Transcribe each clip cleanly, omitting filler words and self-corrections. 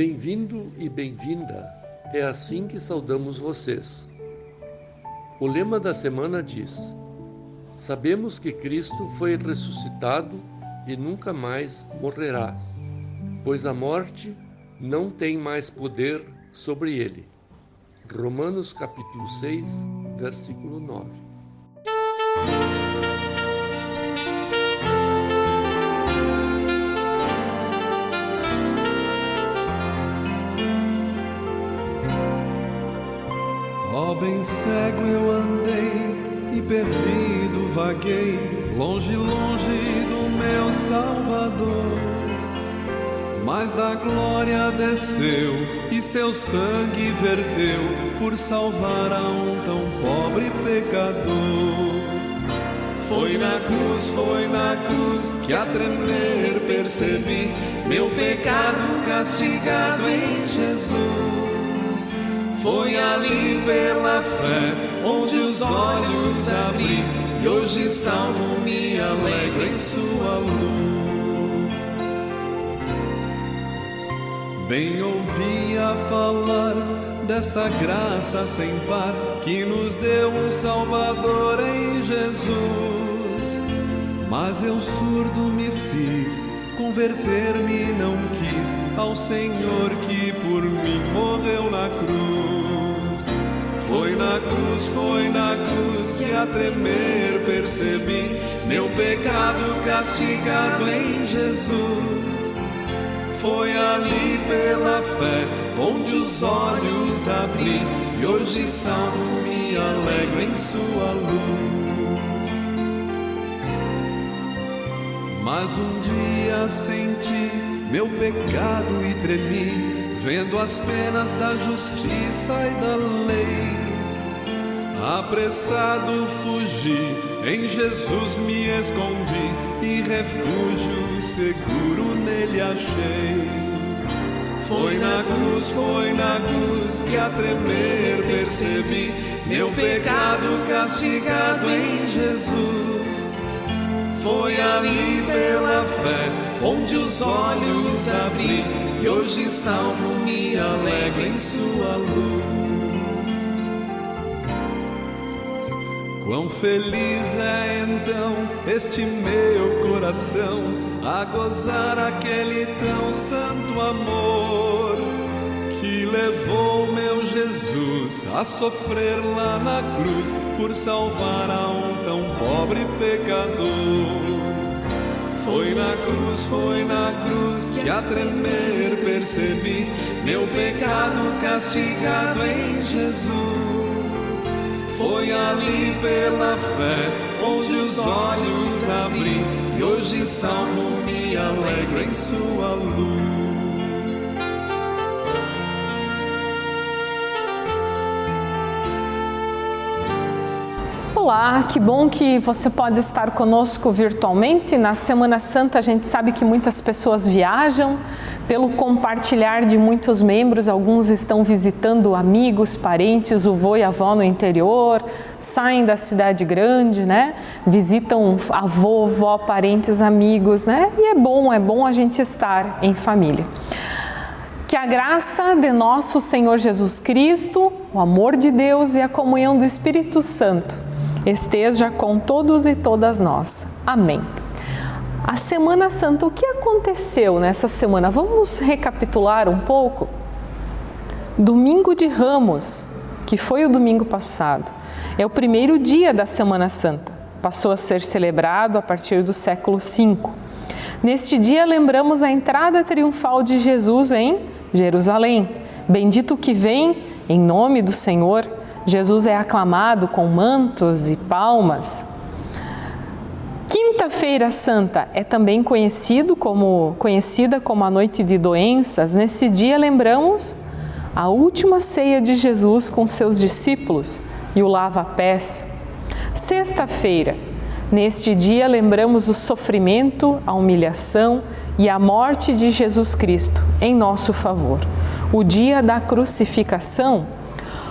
Bem-vindo e bem-vinda, é assim que saudamos vocês. O lema da semana diz: sabemos que Cristo foi ressuscitado e nunca mais morrerá, pois a morte não tem mais poder sobre ele. Romanos capítulo 6, versículo 9. Ó, bem cego eu andei e perdido vaguei, longe, longe do meu Salvador. Mas da glória desceu e seu sangue verteu por salvar a um tão pobre pecador. Foi na cruz que a tremer percebi meu pecado castigado em Jesus. Foi ali pela fé onde os olhos abri e hoje salvo me alegro em sua luz. Bem ouvia falar dessa graça sem par que nos deu um Salvador em Jesus. Mas eu surdo me fiz, converter-me não quis ao Senhor que por mim morreu na cruz. Foi na cruz que a tremer percebi meu pecado castigado em Jesus. Foi ali pela fé onde os olhos abri e hoje salvo me alegro em sua luz. Mas um dia senti meu pecado e tremi, vendo as penas da justiça e da lei. Apressado fugi, em Jesus me escondi e refúgio seguro nele achei. Foi na cruz que a tremer percebi meu pecado castigado em Jesus. Foi ali pela fé onde os olhos abri e hoje salvo me alegro em sua luz. Quão feliz é então este meu coração a gozar aquele tão santo amor que levou meu Jesus a sofrer lá na cruz por salvar a um tão pobre pecador. Foi na cruz que a tremer percebi meu pecado castigado em Jesus. Foi ali pela fé onde os olhos abri e hoje salvo me alegro em sua luz. Olá, que bom que você pode estar conosco virtualmente. Na Semana Santa a gente sabe que muitas pessoas viajam, pelo compartilhar de muitos membros, alguns estão visitando amigos, parentes, o vô e a avó no interior, saem da cidade grande, né? Visitam avô, vó, parentes, amigos, né? E é bom a gente estar em família. Que a graça de nosso Senhor Jesus Cristo, o amor de Deus e a comunhão do Espírito Santo esteja com todos e todas nós. Amém. A Semana Santa, o que aconteceu nessa semana? Vamos recapitular um pouco? Domingo de Ramos, que foi o domingo passado, é o primeiro dia da Semana Santa. Passou a ser celebrado a partir do século V. Neste dia lembramos a entrada triunfal de Jesus em Jerusalém. Bendito que vem em nome do Senhor. Jesus é aclamado com mantos e palmas. Quinta-feira Santa é também conhecida como a Noite de Doenças. Nesse dia lembramos a última ceia de Jesus com seus discípulos e o lava-pés. Sexta-feira, neste dia lembramos o sofrimento, a humilhação e a morte de Jesus Cristo em nosso favor. O dia da crucificação.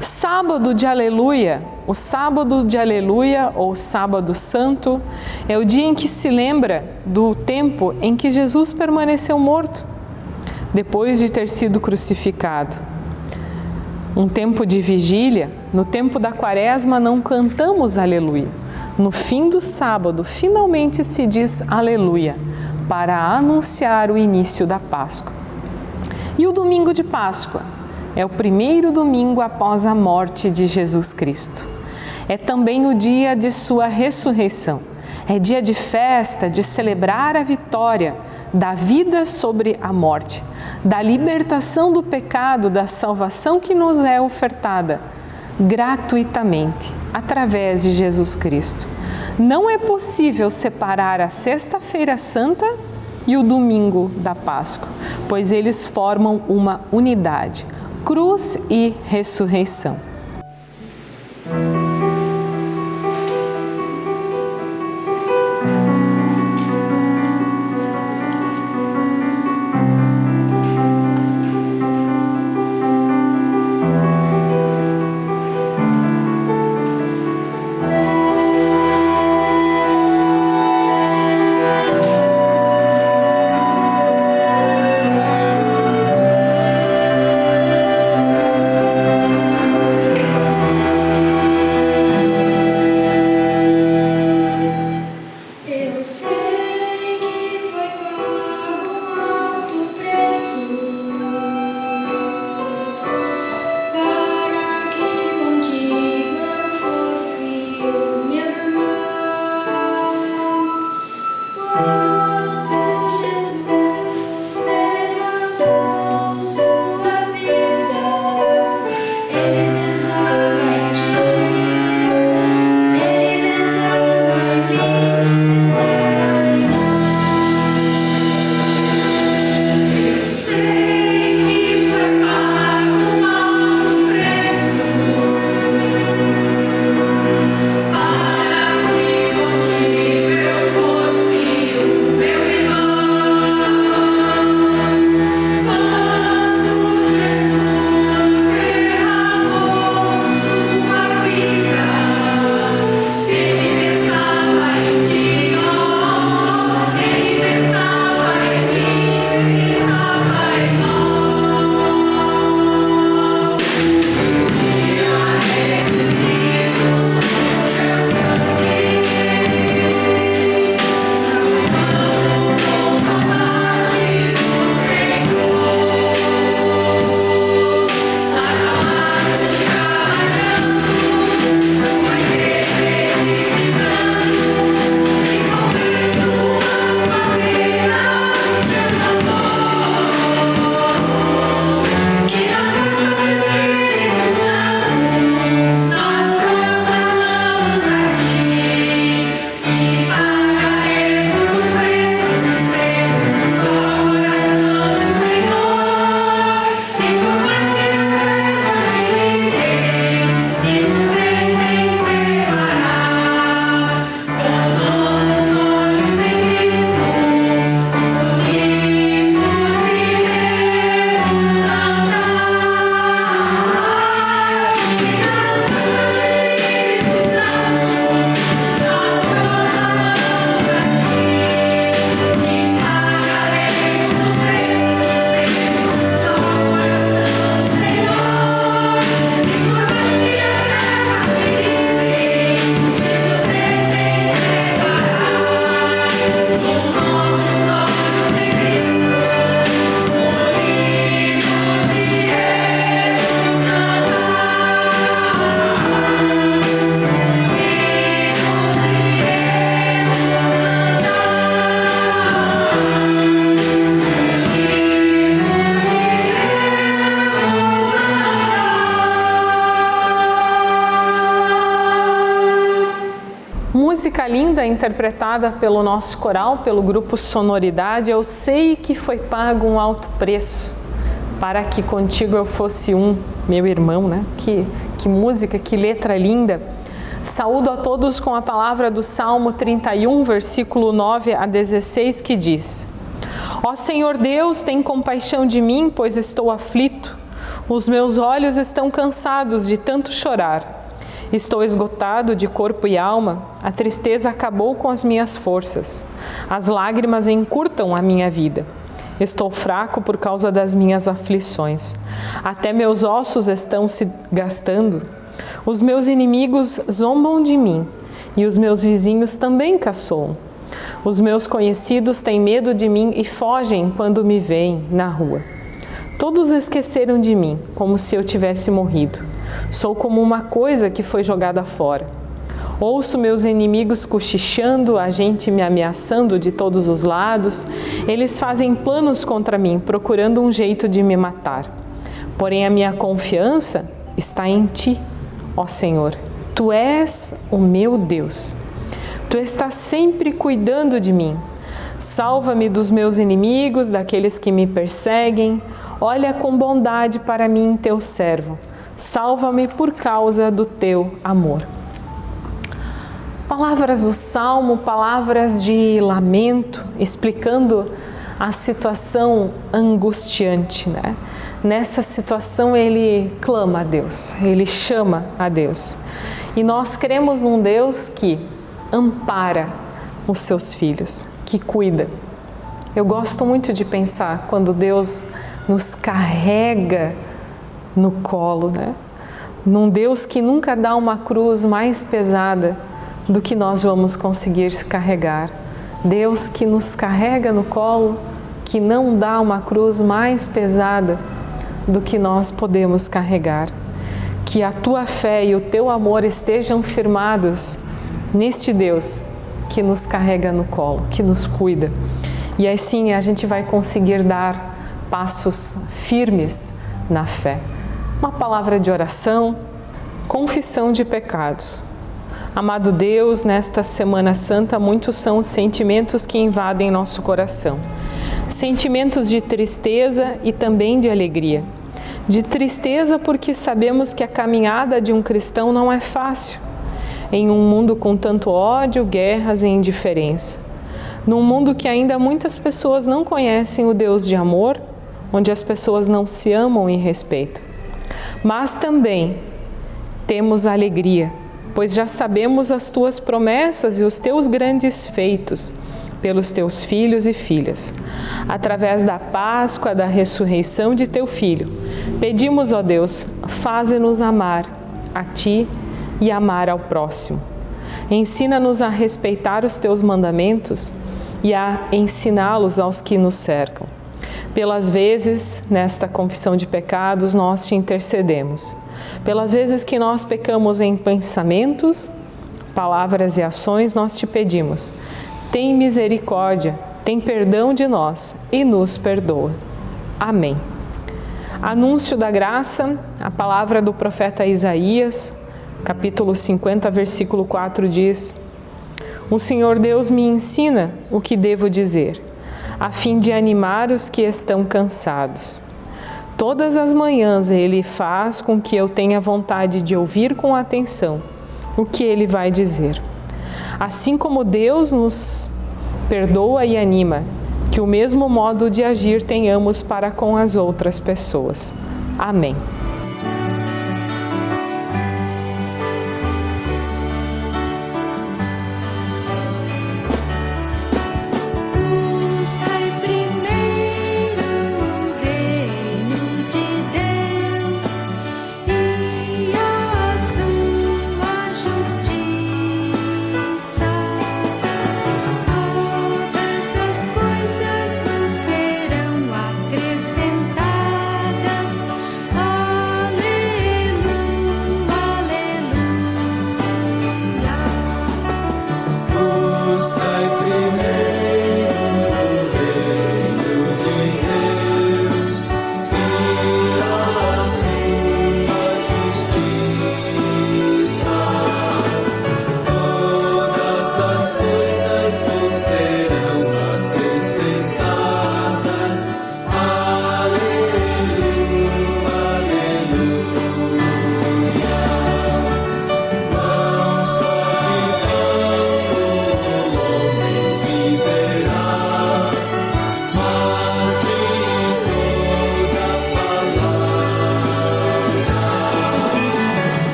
Sábado de Aleluia, o sábado de Aleluia ou Sábado Santo é o dia em que se lembra do tempo em que Jesus permaneceu morto. depois de ter sido crucificado. Um tempo de vigília, no tempo da quaresma não cantamos aleluia. No fim do sábado, finalmente se diz aleluia, para anunciar o início da Páscoa. E o domingo de Páscoa é o primeiro domingo após a morte de Jesus Cristo. É também o dia de sua ressurreição. É dia de festa, de celebrar a vitória da vida sobre a morte, da libertação do pecado, da salvação que nos é ofertada gratuitamente, através de Jesus Cristo. Não é possível separar a Sexta-feira Santa e o domingo da Páscoa, pois eles formam uma unidade, cruz e ressurreição. Música linda interpretada pelo nosso coral, pelo grupo Sonoridade. Eu sei que foi pago um alto preço para que contigo eu fosse um, meu irmão, né? Que música, que letra linda. Saúdo a todos com a palavra do Salmo 31, versículo 9 a 16, que diz: Ó Senhor Deus, tem compaixão de mim, pois estou aflito. Os meus olhos estão cansados de tanto chorar. Estou esgotado de corpo e alma, a tristeza acabou com as minhas forças. As lágrimas encurtam a minha vida. Estou fraco por causa das minhas aflições. Até meus ossos estão se gastando. Os meus inimigos zombam de mim e os meus vizinhos também caçoam. Os meus conhecidos têm medo de mim e fogem quando me veem na rua. Todos esqueceram de mim, como se eu tivesse morrido. Sou como uma coisa que foi jogada fora. Ouço meus inimigos cochichando, a gente me ameaçando de todos os lados. Eles fazem planos contra mim, procurando um jeito de me matar. Porém, a minha confiança está em Ti, ó Senhor. Tu és o meu Deus. Tu estás sempre cuidando de mim. Salva-me dos meus inimigos, daqueles que me perseguem. Olha com bondade para mim, teu servo. Salva-me por causa do teu amor. Palavras do Salmo, palavras de lamento, explicando a situação angustiante, né? Nessa situação ele clama a Deus, ele chama a Deus. E nós cremos num Deus que ampara os seus filhos, que cuida. Eu gosto muito de pensar quando Deus nos carrega no colo, né? Num Deus que nunca dá uma cruz mais pesada do que nós vamos conseguir carregar. Deus que nos carrega no colo, que não dá uma cruz mais pesada do que nós podemos carregar. Que a tua fé e o teu amor estejam firmados neste Deus que nos carrega no colo, que nos cuida. E assim a gente vai conseguir dar passos firmes na fé. Uma palavra de oração, confissão de pecados. Amado Deus, nesta Semana Santa, muitos são os sentimentos que invadem nosso coração. Sentimentos de tristeza e também de alegria. De tristeza porque sabemos que a caminhada de um cristão não é fácil. Em um mundo com tanto ódio, guerras e indiferença. Num mundo que ainda muitas pessoas não conhecem o Deus de amor, onde as pessoas não se amam e respeitam. Mas também temos alegria, pois já sabemos as tuas promessas e os teus grandes feitos pelos teus filhos e filhas. Através da Páscoa, da ressurreição de teu Filho, pedimos, ó Deus, faze-nos amar a Ti e amar ao próximo. Ensina-nos a respeitar os teus mandamentos e a ensiná-los aos que nos cercam. Pelas vezes, nesta confissão de pecados, nós te intercedemos. Pelas vezes que nós pecamos em pensamentos, palavras e ações, nós te pedimos. Tem misericórdia, tem perdão de nós e nos perdoa. Amém. Anúncio da graça, a palavra do profeta Isaías, capítulo 50, versículo 4 diz: O Senhor Deus me ensina o que devo dizer, a fim de animar os que estão cansados. Todas as manhãs Ele faz com que eu tenha vontade de ouvir com atenção o que Ele vai dizer. Assim como Deus nos perdoa e anima, que o mesmo modo de agir tenhamos para com as outras pessoas. Amém. Acrescentadas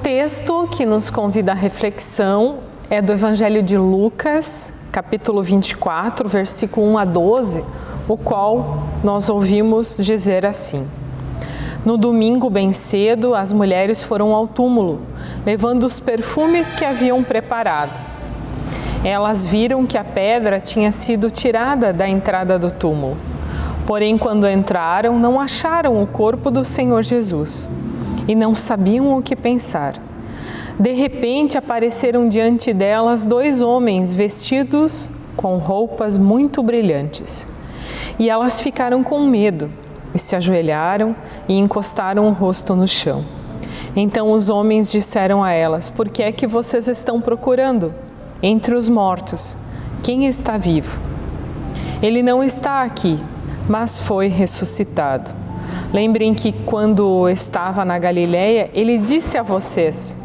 texto que nos convida à reflexão é do Evangelho de Lucas, capítulo 24, versículo 1 a 12, o qual nós ouvimos dizer assim: No domingo bem cedo, as mulheres foram ao túmulo, levando os perfumes que haviam preparado. Elas viram que a pedra tinha sido tirada da entrada do túmulo. Porém, quando entraram, não acharam o corpo do Senhor Jesus e não sabiam o que pensar. De repente, apareceram diante delas 2 homens vestidos com roupas muito brilhantes. E elas ficaram com medo e se ajoelharam e encostaram o rosto no chão. Então os homens disseram a elas: Por que é que vocês estão procurando entre os mortos quem está vivo? Ele não está aqui, mas foi ressuscitado. Lembrem que quando estava na Galileia, ele disse a vocês: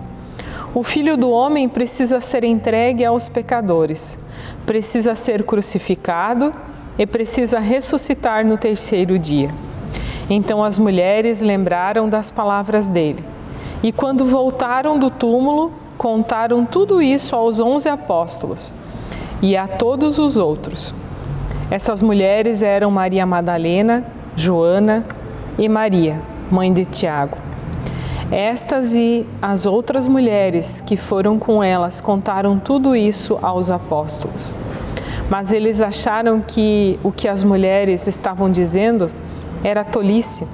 O Filho do Homem precisa ser entregue aos pecadores, precisa ser crucificado e precisa ressuscitar no 3º dia. Então as mulheres lembraram das palavras dele. E quando voltaram do túmulo, contaram tudo isso aos 11 apóstolos e a todos os outros. Essas mulheres eram Maria Madalena, Joana e Maria, mãe de Tiago. Estas e as outras mulheres que foram com elas contaram tudo isso aos apóstolos. Mas eles acharam que o que as mulheres estavam dizendo era tolice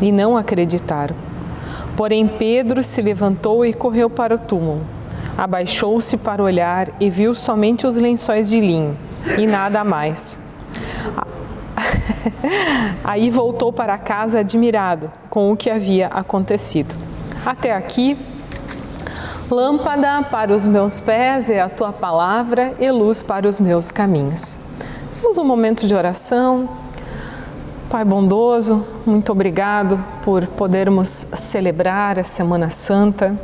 e não acreditaram. Porém, Pedro se levantou e correu para o túmulo. Abaixou-se para olhar e viu somente os lençóis de linho e nada mais. Aí voltou para casa admirado com o que havia acontecido. Até aqui, lâmpada para os meus pés é a tua palavra e luz para os meus caminhos. Vamos um momento de oração. Pai bondoso, muito obrigado por podermos celebrar a Semana Santa,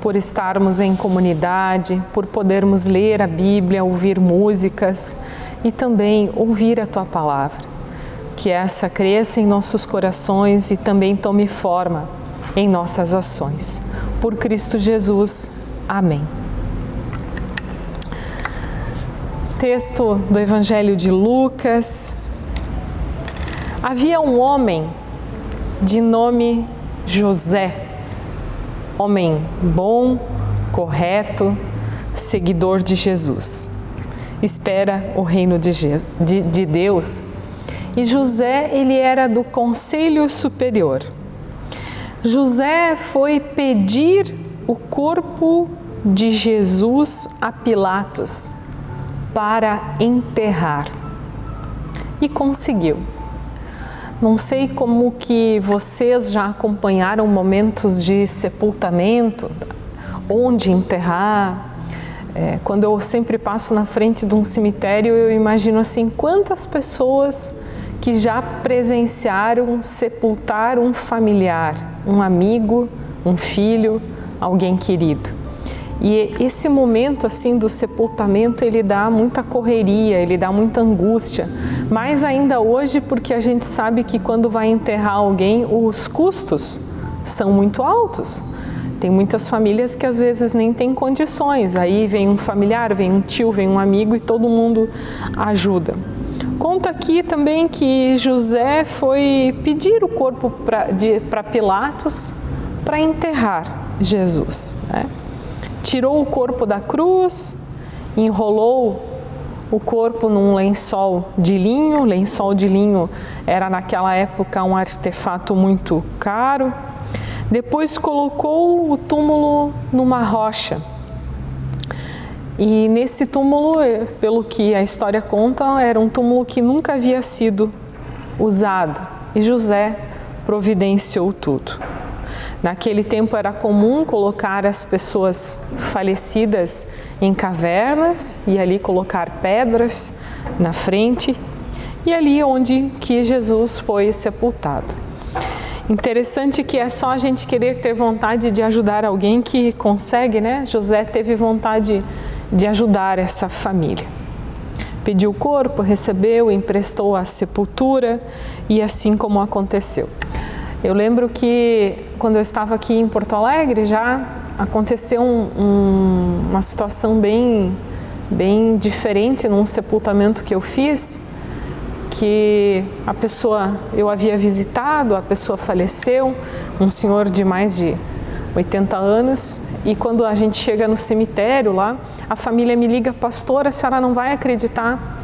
por estarmos em comunidade, por podermos ler a Bíblia, ouvir músicas e também ouvir a tua palavra. Que essa cresça em nossos corações e também tome forma em nossas ações. Por Cristo Jesus. Amém. Texto do Evangelho de Lucas. Havia um homem de nome José, homem bom, correto, seguidor de Jesus. Espera o reino de Deus. E José, ele era do Conselho Superior. José foi pedir o corpo de Jesus a Pilatos para enterrar e conseguiu. Não sei como que vocês já acompanharam momentos de sepultamento, onde enterrar. Quando eu sempre passo na frente de um cemitério, eu imagino assim, quantas pessoas que já presenciaram sepultar um familiar, um amigo, um filho, alguém querido. E esse momento assim do sepultamento, ele dá muita correria, ele dá muita angústia. Mais ainda hoje, porque a gente sabe que quando vai enterrar alguém, os custos são muito altos. Tem muitas famílias que às vezes nem têm condições. Aí vem um familiar, vem um tio, vem um amigo e todo mundo ajuda. Conta aqui também que José foi pedir o corpo para Pilatos para enterrar Jesus, né? Tirou o corpo da cruz, enrolou o corpo num lençol de linho. Lençol de linho era naquela época um artefato muito caro. Depois colocou o túmulo numa rocha. E nesse túmulo, pelo que a história conta, era um túmulo que nunca havia sido usado. E José providenciou tudo. Naquele tempo era comum colocar as pessoas falecidas em cavernas e ali colocar pedras na frente e ali onde que Jesus foi sepultado. Interessante que é só a gente querer ter vontade de ajudar alguém que consegue, né? José teve vontade de ajudar essa família. Pediu o corpo, recebeu, emprestou a sepultura e assim como aconteceu. Eu lembro que quando eu estava aqui em Porto Alegre já aconteceu uma situação bem diferente num sepultamento que eu fiz, que a pessoa, eu havia visitado, a pessoa faleceu, um senhor de mais de 80 anos, e quando a gente chega no cemitério lá, a família me liga: pastora, a senhora não vai acreditar,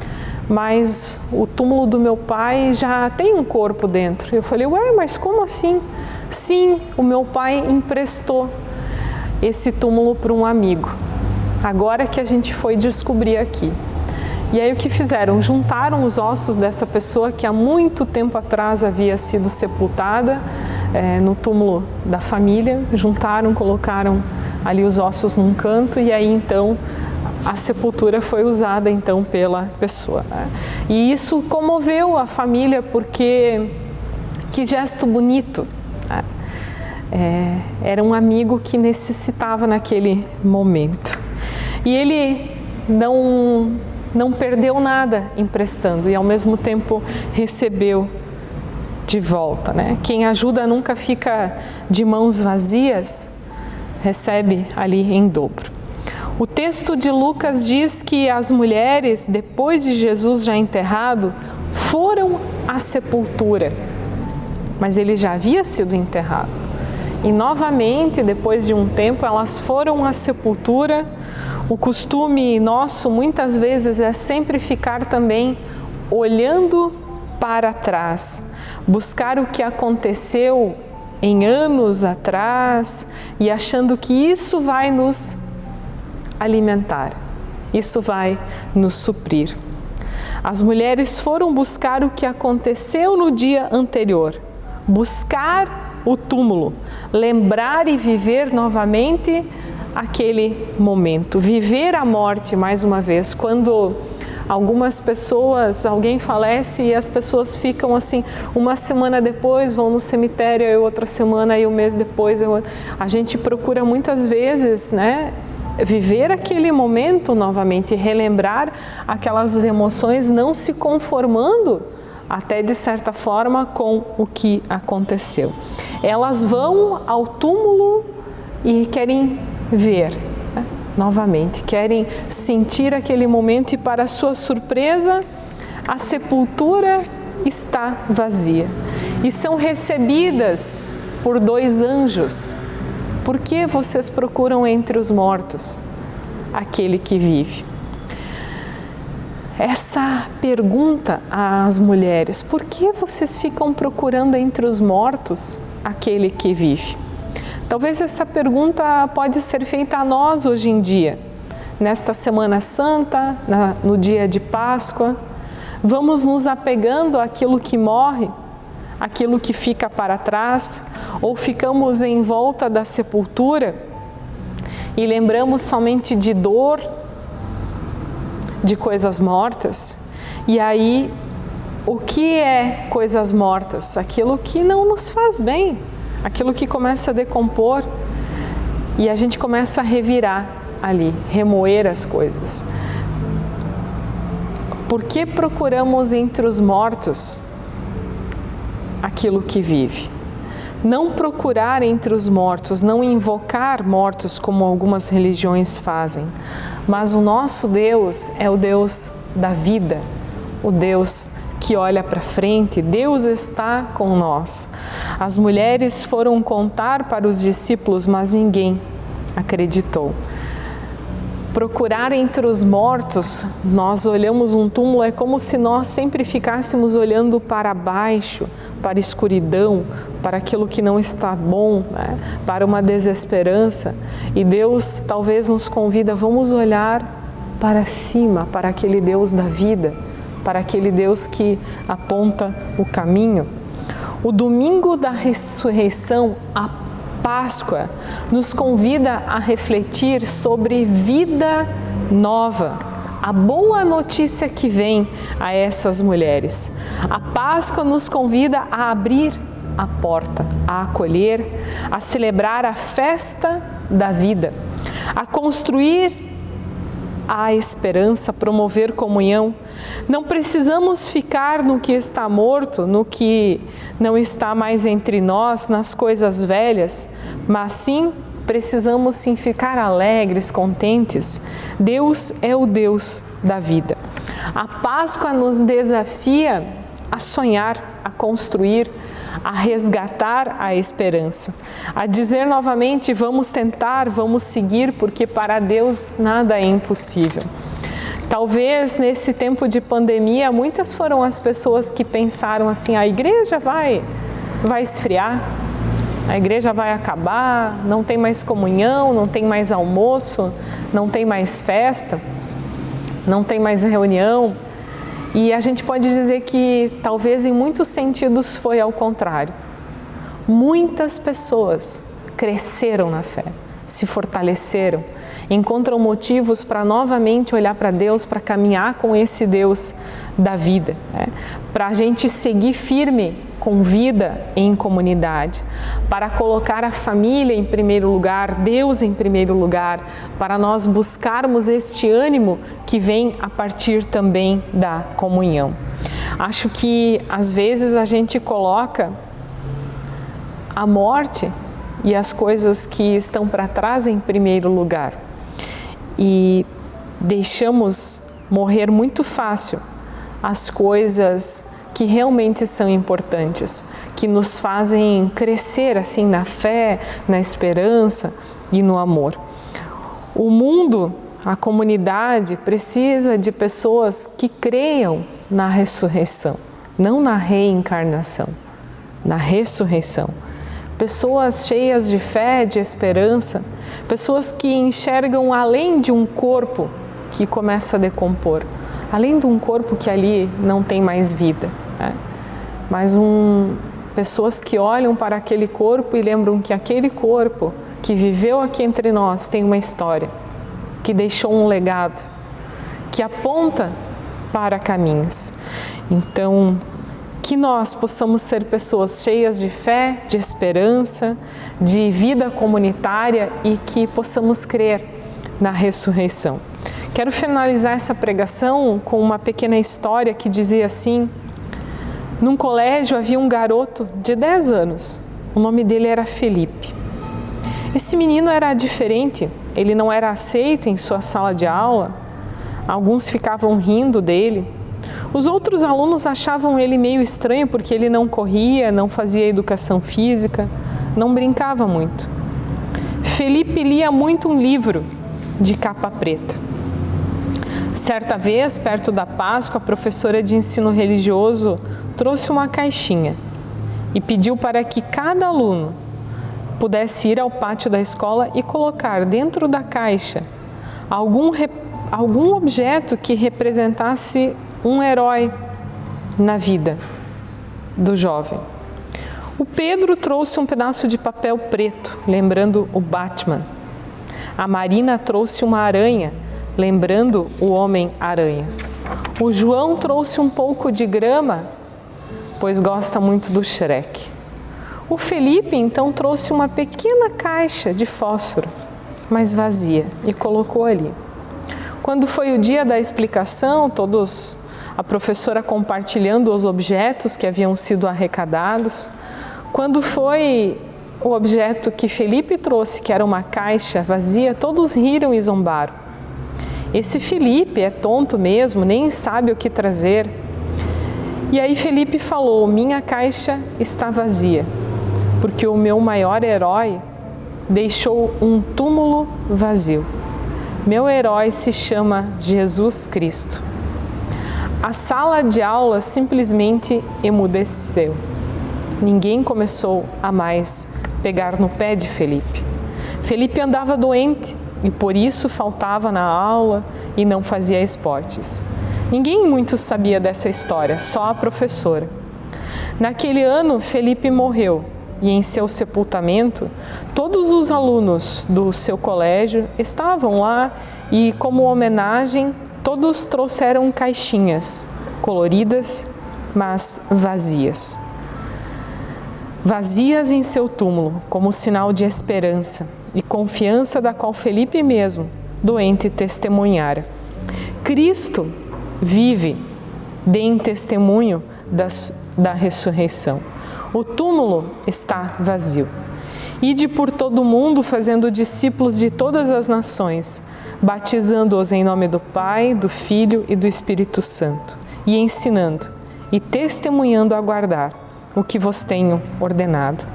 mas o túmulo do meu pai já tem um corpo dentro. Eu falei: ué, mas como assim? Sim, o meu pai emprestou esse túmulo para um amigo, agora que a gente foi descobrir aqui. E aí o que fizeram? Juntaram os ossos dessa pessoa que há muito tempo atrás havia sido sepultada no túmulo da família, juntaram, colocaram ali os ossos num canto, e aí então a sepultura foi usada então pela pessoa, né? E isso comoveu a família, porque que gesto bonito, né? Era um amigo que necessitava naquele momento. E ele não perdeu nada emprestando, e ao mesmo tempo recebeu de volta, né? Quem ajuda nunca fica de mãos vazias, recebe ali em dobro. O texto de Lucas diz que as mulheres, depois de Jesus já enterrado, foram à sepultura, mas ele já havia sido enterrado. E novamente, depois de um tempo, elas foram à sepultura. O costume nosso, muitas vezes, é sempre ficar também olhando para trás, buscar o que aconteceu em anos atrás e achando que isso vai nos alimentar, isso vai nos suprir. As mulheres foram buscar o que aconteceu no dia anterior, buscar o túmulo, lembrar e viver novamente aquele momento, viver a morte mais uma vez. Quando algumas pessoas, alguém falece e as pessoas ficam assim, uma semana depois vão no cemitério, e outra semana, e um mês depois, a gente procura muitas vezes, né, viver aquele momento novamente, relembrar aquelas emoções, não se conformando até de certa forma com o que aconteceu. Elas vão ao túmulo e querem ver, né, novamente, querem sentir aquele momento, e para sua surpresa, a sepultura está vazia e são recebidas por 2 anjos. Por que vocês procuram entre os mortos aquele que vive? Essa pergunta às mulheres: por que vocês ficam procurando entre os mortos aquele que vive? Talvez essa pergunta pode ser feita a nós hoje em dia, nesta Semana Santa, no dia de Páscoa. Vamos nos apegando àquilo que morre, aquilo que fica para trás, ou ficamos em volta da sepultura e lembramos somente de dor, de coisas mortas. E aí, o que é coisas mortas? Aquilo que não nos faz bem, aquilo que começa a decompor, e a gente começa a revirar ali, remoer as coisas. Por que procuramos entre os mortos aquilo que vive? Não procurar entre os mortos, não invocar mortos como algumas religiões fazem, mas o nosso Deus é o Deus da vida, o Deus que olha para frente. Deus está com nós. As mulheres foram contar para os discípulos, mas ninguém acreditou. Procurar entre os mortos, nós olhamos um túmulo, é como se nós sempre ficássemos olhando para baixo, para a escuridão, para aquilo que não está bom, né? Para uma desesperança. E Deus talvez nos convida: vamos olhar para cima, para aquele Deus da vida, para aquele Deus que aponta o caminho. O domingo da ressurreição, a Páscoa, nos convida a refletir sobre vida nova, a boa notícia que vem a essas mulheres. A Páscoa nos convida a abrir a porta, a acolher, a celebrar a festa da vida, a construir a esperança, promover comunhão. Não precisamos ficar no que está morto, no que não está mais entre nós, nas coisas velhas, mas sim precisamos sim ficar alegres, contentes. Deus é o Deus da vida. A Páscoa nos desafia a sonhar, a construir, a resgatar a esperança, a dizer novamente: vamos tentar, vamos seguir, porque para Deus nada é impossível. Talvez nesse tempo de pandemia, muitas foram as pessoas que pensaram assim: a igreja vai esfriar, a igreja vai acabar, não tem mais comunhão, não tem mais almoço, não tem mais festa, não tem mais reunião. E a gente pode dizer que talvez em muitos sentidos foi ao contrário. Muitas pessoas cresceram na fé, se fortaleceram, encontram motivos para novamente olhar para Deus, para caminhar com esse Deus da vida, né? Para a gente seguir firme com vida em comunidade, para colocar a família em primeiro lugar, Deus em primeiro lugar, para nós buscarmos este ânimo que vem a partir também da comunhão. Acho que às vezes a gente coloca a morte e as coisas que estão para trás em primeiro lugar e deixamos morrer muito fácil as coisas que realmente são importantes, que nos fazem crescer assim na fé, na esperança e no amor. O mundo, a comunidade, precisa de pessoas que creiam na ressurreição, não na reencarnação, na ressurreição. Pessoas cheias de fé, de esperança, pessoas que enxergam além de um corpo que começa a decompor, além de um corpo que ali não tem mais vida, né? Mas pessoas que olham para aquele corpo e lembram que aquele corpo que viveu aqui entre nós tem uma história, que deixou um legado, que aponta para caminhos. Então, que nós possamos ser pessoas cheias de fé, de esperança, de vida comunitária e que possamos crer na ressurreição. Quero finalizar essa pregação com uma pequena história que dizia assim: num colégio havia um garoto de 10 anos, o nome dele era Felipe. Esse menino era diferente, ele não era aceito em sua sala de aula, alguns ficavam rindo dele, os outros alunos achavam ele meio estranho porque ele não corria, não fazia educação física, não brincava muito. Felipe lia muito um livro de capa preta. Certa vez, perto da Páscoa, a professora de ensino religioso trouxe uma caixinha e pediu para que cada aluno pudesse ir ao pátio da escola e colocar dentro da caixa algum objeto que representasse um herói na vida do jovem. O Pedro trouxe um pedaço de papel preto, lembrando o Batman. A Marina trouxe uma aranha, lembrando o Homem-Aranha. O João trouxe um pouco de grama, pois gosta muito do Shrek. O Felipe, então, trouxe uma pequena caixa de fósforo, mas vazia, e colocou ali. Quando foi o dia da explicação, a professora compartilhando os objetos que haviam sido arrecadados, quando foi o objeto que Felipe trouxe, que era uma caixa vazia, todos riram e zombaram. Esse Felipe é tonto mesmo, nem sabe o que trazer. E aí Felipe falou: minha caixa está vazia, porque o meu maior herói deixou um túmulo vazio. Meu herói se chama Jesus Cristo. A sala de aula simplesmente emudeceu. Ninguém começou a mais pegar no pé de Felipe. Felipe andava doente e por isso faltava na aula e não fazia esportes. Ninguém muito sabia dessa história, só a professora. Naquele ano, Felipe morreu e em seu sepultamento, todos os alunos do seu colégio estavam lá e, como homenagem, todos trouxeram caixinhas coloridas, mas vazias. Vazias em seu túmulo, como sinal de esperança e confiança da qual Felipe mesmo, doente, testemunhara. Cristo vive, deem testemunho da ressurreição. O túmulo está vazio. Ide por todo o mundo fazendo discípulos de todas as nações, batizando-os em nome do Pai, do Filho e do Espírito Santo, e ensinando e testemunhando a guardar o que vos tenho ordenado.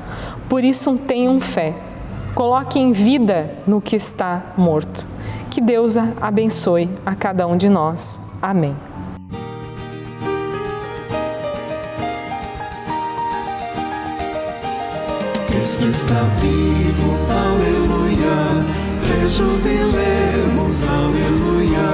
Por isso tenham fé, coloquem vida no que está morto. Que Deus abençoe a cada um de nós. Amém. Cristo está vivo, aleluia, rejubilemos, aleluia.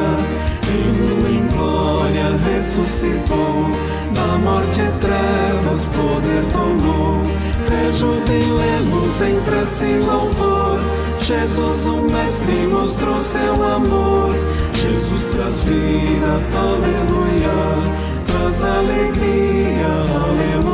Ele em glória ressuscitou, da morte e trevas poder tomou. Rejubilemos em prece e louvor, Jesus o Mestre mostrou seu amor. Jesus traz vida, aleluia, traz alegria, aleluia.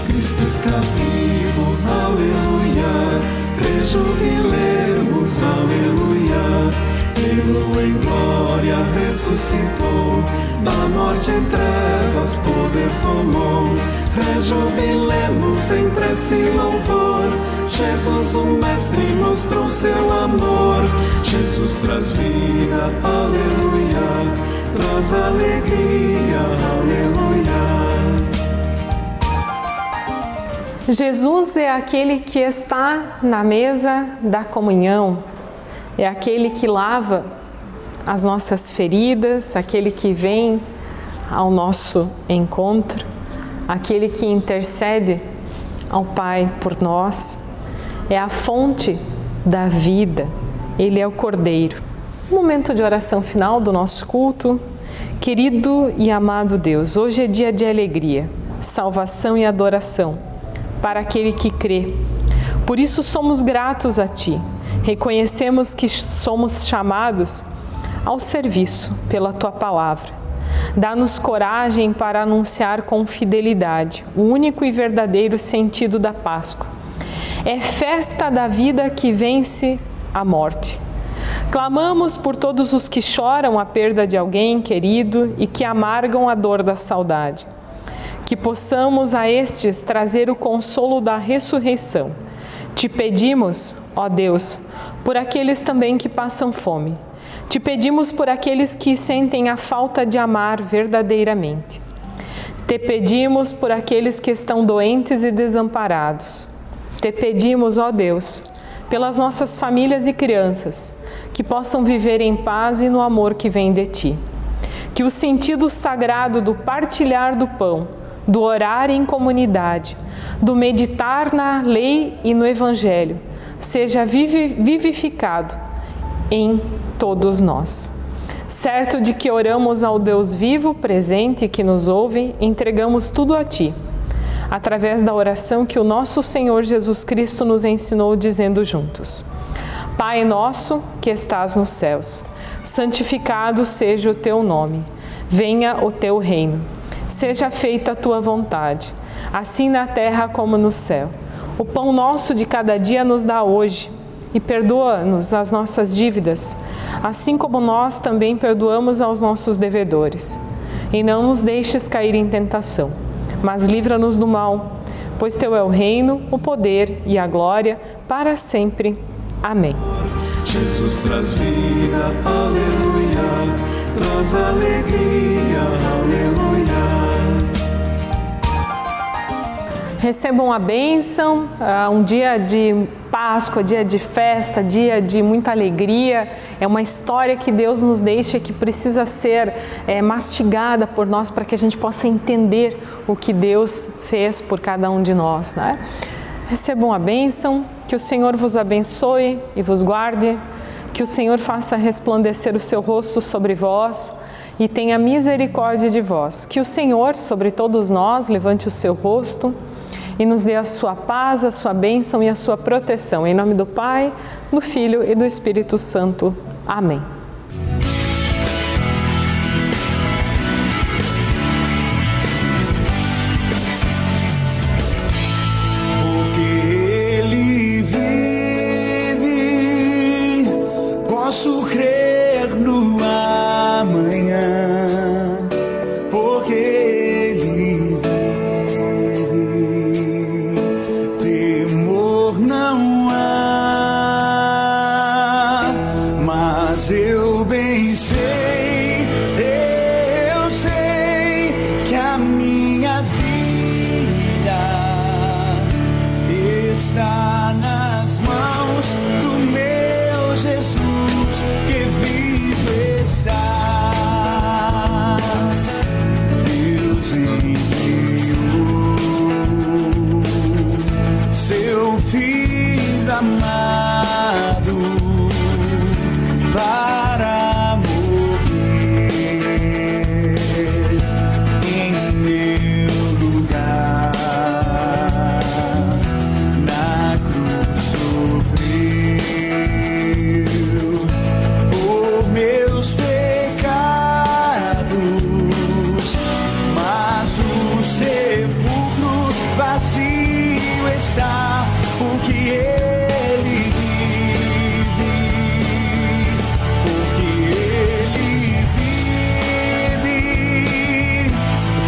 Cristo está vivo, aleluia, rejubilemos, aleluia. Ele em glória ressuscitou, da morte e trevas poder tomou. Rejubilemos em prece e louvor, Jesus o Mestre mostrou seu amor. Jesus traz vida, aleluia, traz alegria, aleluia. Jesus é aquele que está na mesa da comunhão, é aquele que lava as nossas feridas, aquele que vem ao nosso encontro, aquele que intercede ao Pai por nós, é a fonte da vida, Ele é o Cordeiro. Momento de oração final do nosso culto. Querido e amado Deus, hoje é dia de alegria, salvação e adoração para aquele que crê. Por isso somos gratos a Ti. Reconhecemos que somos chamados ao serviço pela Tua palavra. Dá-nos coragem para anunciar com fidelidade o único e verdadeiro sentido da Páscoa. É festa da vida que vence a morte. Clamamos por todos os que choram a perda de alguém querido e que amargam a dor da saudade. Que possamos a estes trazer o consolo da ressurreição. Te pedimos, ó Deus, por aqueles também que passam fome. Te pedimos por aqueles que sentem a falta de amar verdadeiramente. Te pedimos por aqueles que estão doentes e desamparados. Te pedimos, ó Deus, pelas nossas famílias e crianças, que possam viver em paz e no amor que vem de Ti. Que o sentido sagrado do partilhar do pão, do orar em comunidade, do meditar na lei e no Evangelho, seja vivificado em todos nós. Certo de que oramos ao Deus vivo, presente e que nos ouve, entregamos tudo a Ti, através da oração que o nosso Senhor Jesus Cristo nos ensinou, dizendo juntos: Pai nosso que estás nos céus, santificado seja o Teu nome, venha o Teu reino. Seja feita a Tua vontade, assim na terra como no céu. O pão nosso de cada dia nos dá hoje, e perdoa-nos as nossas dívidas, assim como nós também perdoamos aos nossos devedores. E não nos deixes cair em tentação, mas livra-nos do mal, pois Teu é o reino, o poder e a glória, para sempre. Amém. Jesus traz vida, aleluia, traz alegria, aleluia. Recebam a bênção, um dia de Páscoa, dia de festa, dia de muita alegria. É uma história que Deus nos deixa que precisa ser mastigada por nós para que a gente possa entender o que Deus fez por cada um de nós, né? Recebam a bênção, que o Senhor vos abençoe e vos guarde, que o Senhor faça resplandecer o seu rosto sobre vós e tenha misericórdia de vós. Que o Senhor, sobre todos nós, levante o seu rosto e nos dê a sua paz, a sua bênção e a sua proteção. Em nome do Pai, do Filho e do Espírito Santo. Amém. minha vida está nas mãos do meu Jesus que vivo está. Deus enviou seu Filho amado para morrer em meu lugar. Na cruz sofreu por meus pecados, mas o sepulcro vazio está, porque ele vive, porque ele vive.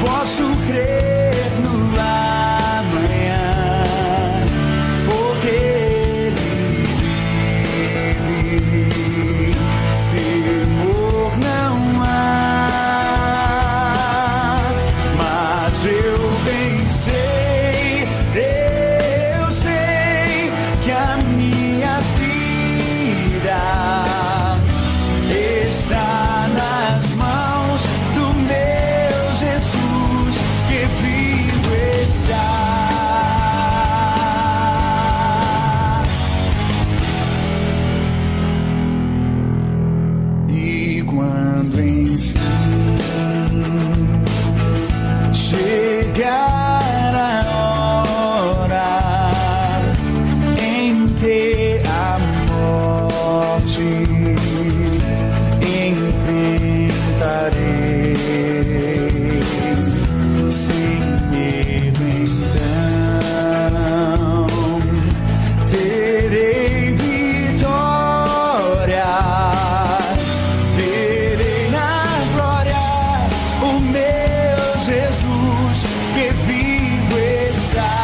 Posso crer no amanhã, porque ele vive. Temor não há, mas eu bem sei, eu sei que a minha vida está nas mãos do meu Jesus que vivo está. E quando enfim chegar a hora em que a morte enfrentarei, sem medo então terei vitória, verei na glória o meu Jesus que vivo está.